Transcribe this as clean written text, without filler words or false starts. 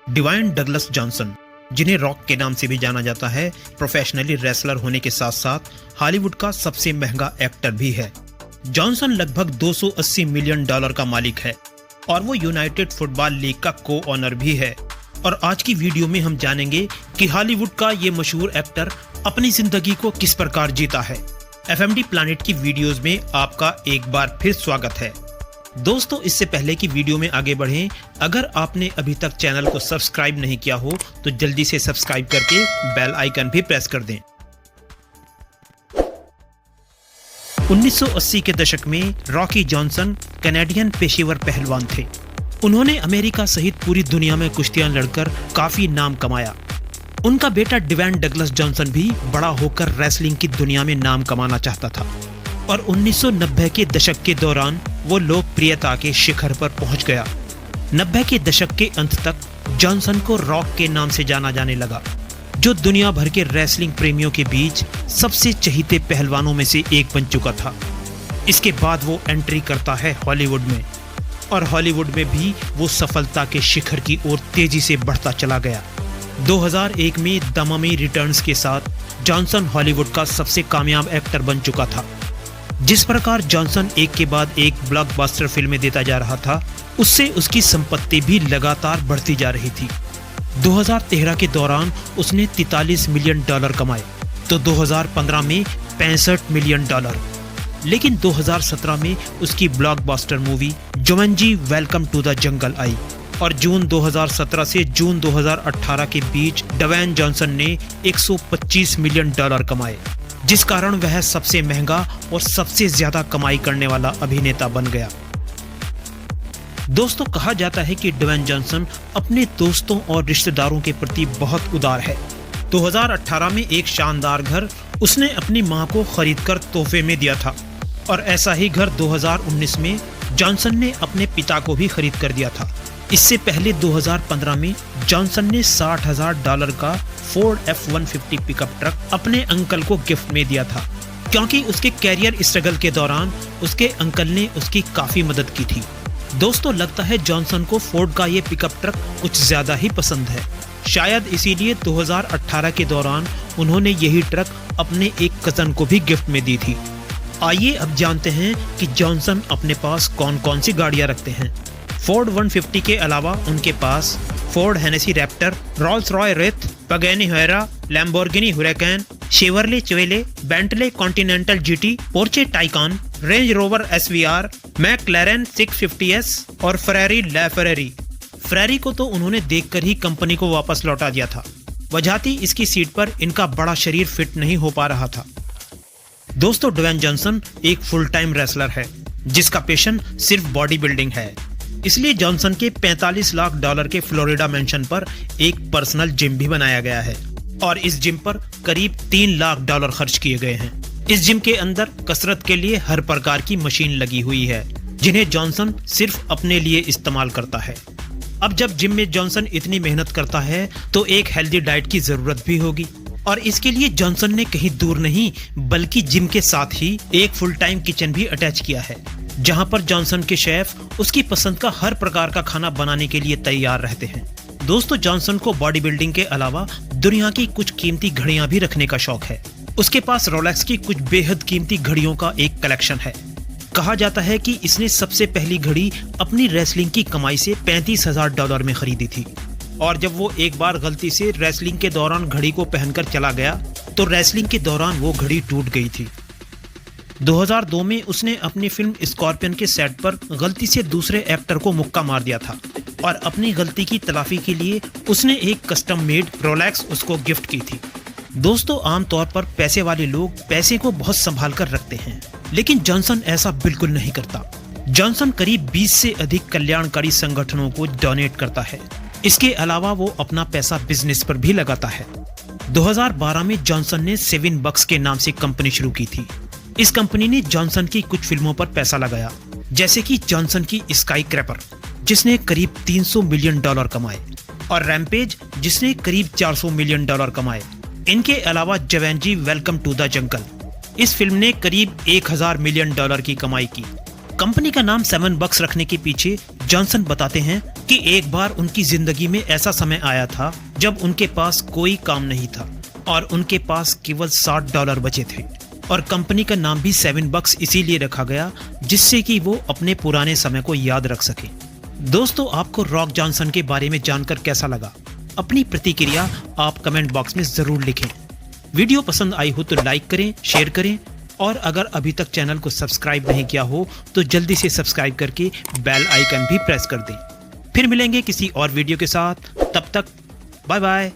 Divine Douglas Johnson, जिन्हें rock के नाम से भी जाना जाता है, प्रोफेशनली रेसलर होने के साथ साथ हॉलीवुड का सबसे महंगा एक्टर भी है। जॉनसन लगभग 280 मिलियन डॉलर का मालिक है और वो यूनाइटेड फुटबॉल लीग का को ऑनर भी है। और आज की वीडियो में हम जानेंगे कि हॉलीवुड का ये मशहूर एक्टर अपनी जिंदगी को किस प्रकार जीता है। एफएमडी प्लैनेट की वीडियोस में आपका एक बार फिर स्वागत है। दोस्तों, इससे पहले कि वीडियो में आगे बढ़ें, अगर आपने अभी तक चैनल को सब्सक्राइब नहीं किया हो तो जल्दी से सब्सक्राइब करके बेल आइकन भी प्रेस कर दें। 1980 के दशक में रॉकी जॉनसन कनाडियन पेशेवर पहलवान थे। उन्होंने अमेरिका सहित पूरी दुनिया में कुश्तियां लड़कर काफी नाम कमाया। उनका बेटा डिवाइन डगलस जॉनसन भी बड़ा होकर रेसलिंग की दुनिया में नाम कमाना चाहता था और 1990 के दशक के दौरान वो लोकप्रियता के शिखर पर पहुंच गया। 90 के दशक के अंत तक जॉनसन को रॉक के नाम से जाना जाने लगा, जो दुनिया भर के रेसलिंग प्रेमियों के बीच सबसे चहीते पहलवानों में से एक बन चुका था। इसके बाद वो एंट्री करता है हॉलीवुड में और हॉलीवुड में भी वो सफलता के शिखर की ओर तेजी से बढ़ता चला गया। 2001 में द ममी रिटर्न्स के साथ जॉनसन हॉलीवुड का सबसे कामयाब एक्टर बन चुका था। जिस प्रकार जॉनसन एक के बाद एक ब्लॉकबस्टर फिल्में देता जा रहा था, उससे उसकी संपत्ति भी लगातार बढ़ती जा रही थी। 2013 के दौरान उसने 43 मिलियन डॉलर कमाए तो 2015 में 65 मिलियन डॉलर। लेकिन 2017 में उसकी blockbuster movie Jumanji welcome to the jungle आई और जून 2017 से जून 2018 के बीच डिवाइन जॉनसन ने 125 मिलियन डॉलर कमाए, जिस कारण वह सबसे महंगा और सबसे ज्यादा कमाई करने वाला अभिनेता बन गया। दोस्तों, कहा जाता है कि डिवाइन जॉनसन अपने दोस्तों और रिश्तेदारों के प्रति बहुत उदार है। 2018 में एक शानदार घर उसने अपनी मां को खरीदकर तोहफे में दिया था और ऐसा ही घर 2019 में जॉनसन ने अपने पिता को भी खरीद कर दिया था। इससे पहले 2015 में जॉनसन ने $60,000 का फोर्ड F-150 पिकअप ट्रक अपने अंकल को गिफ्ट में दिया था, क्योंकि उसके कैरियर स्ट्रगल के दौरान उसके अंकल ने उसकी काफी मदद की थी। दोस्तों, लगता है जॉनसन को फोर्ड का ये पिकअप ट्रक कुछ ज्यादा ही पसंद है। शायद इसीलिए 2018 के दौरान उन्होंने यही ट्रक अपने एक कजन को भी गिफ्ट में दी थी। आइए अब जानते हैं कि जॉनसन अपने पास कौन कौन सी गाड़ियां रखते हैं। फोर्ड 150 के अलावा उनके पास Ford Hennessey Raptor, Rolls Royce Wraith, Pagani Huayra, Lamborghini Huracan, Chevrolet Chevelle, Bentley Continental GT, Porsche Taycan, Range Rover SVR, McLaren 650S और फेरारी लैफेरारी। फेरारी को तो उन्होंने देखकर ही कंपनी को वापस लौटा दिया था। वजह थी इसकी सीट पर इनका बड़ा शरीर फिट नहीं हो पा रहा था। दोस्तों, डिवाइन जॉनसन एक फुल टाइम रेसलर है जिसका पैशन सिर्फ बॉडी बिल्डिंग है। इसलिए जॉनसन के $45 लाख के फ्लोरिडा मैंशन पर एक पर्सनल जिम भी बनाया गया है और इस जिम पर करीब $3 लाख खर्च किए गए हैं। इस जिम के अंदर कसरत के लिए हर प्रकार की मशीन लगी हुई है, जिन्हें जॉनसन सिर्फ अपने लिए इस्तेमाल करता है। अब जब जिम में जॉनसन इतनी मेहनत करता है तो एक हेल्दी डाइट की जरूरत भी होगी और इसके लिए जॉनसन ने कहीं दूर नहीं बल्कि जिम के साथ ही एक फुल टाइम किचन भी अटैच किया है, जहां पर जॉनसन के शेफ उसकी पसंद का हर प्रकार का खाना बनाने के लिए तैयार रहते हैं। दोस्तों, जॉनसन को बॉडी बिल्डिंग के अलावा दुनिया की कुछ कीमती घड़ियां भी रखने का शौक है। उसके पास रोलेक्स की कुछ बेहद कीमती घड़ियों का एक कलेक्शन है। कहा जाता है कि इसने सबसे पहली घड़ी अपनी रेसलिंग की कमाई से $35,000 में खरीदी थी और जब वो एक बार गलती से रेसलिंग के दौरान घड़ी को पहनकर चला गया तो रेसलिंग के दौरान वो घड़ी टूट गई थी। 2002 में उसने अपनी फिल्म स्कॉर्पियन के सेट पर गलती से दूसरे एक्टर को मुक्का मार दिया था और अपनी गलती की तलाफी के लिए उसने एक कस्टम मेड रोलेक्स उसको गिफ्ट की थी। दोस्तों, आमतौर पर पैसे वाले लोग पैसे को बहुत संभाल कर रखते हैं, लेकिन जॉनसन ऐसा बिल्कुल नहीं करता। जॉनसन करीब 20 से अधिक कल्याणकारी संगठनों को डोनेट करता है। इसके अलावा वो अपना पैसा बिजनेस पर भी लगाता है। 2012 में जॉनसन ने $7 के नाम से कंपनी शुरू की थी। इस कंपनी ने जॉनसन की कुछ फिल्मों पर पैसा लगाया, जैसे कि जॉनसन की स्काई क्रैपर, जिसने करीब $300 मिलियन कमाए, और रैम्पेज, जिसने करीब $400 मिलियन कमाए। इनके अलावा Jumanji welcome to the jungle, इस फिल्म ने करीब $1,000 मिलियन की कमाई की। कंपनी का नाम $7 रखने के पीछे जॉनसन बताते हैं कि एक बार उनकी जिंदगी में ऐसा समय आया था जब उनके पास कोई काम नहीं था और उनके पास केवल $60 बचे थे और कंपनी का नाम भी $7 इसीलिए रखा गया जिससे कि वो अपने पुराने समय को याद रख सके। दोस्तों, आपको रॉक जॉनसन के बारे में जानकर कैसा लगा? अपनी प्रतिक्रिया आप कमेंट बॉक्स में जरूर लिखें। वीडियो पसंद आई हो तो लाइक करें, शेयर करें और अगर अभी तक चैनल को सब्सक्राइब नहीं किया हो तो जल्दी से सब्सक्राइब करके बेल आइकन भी प्रेस कर दें। फिर मिलेंगे किसी और वीडियो के साथ, तब तक बाय बाय।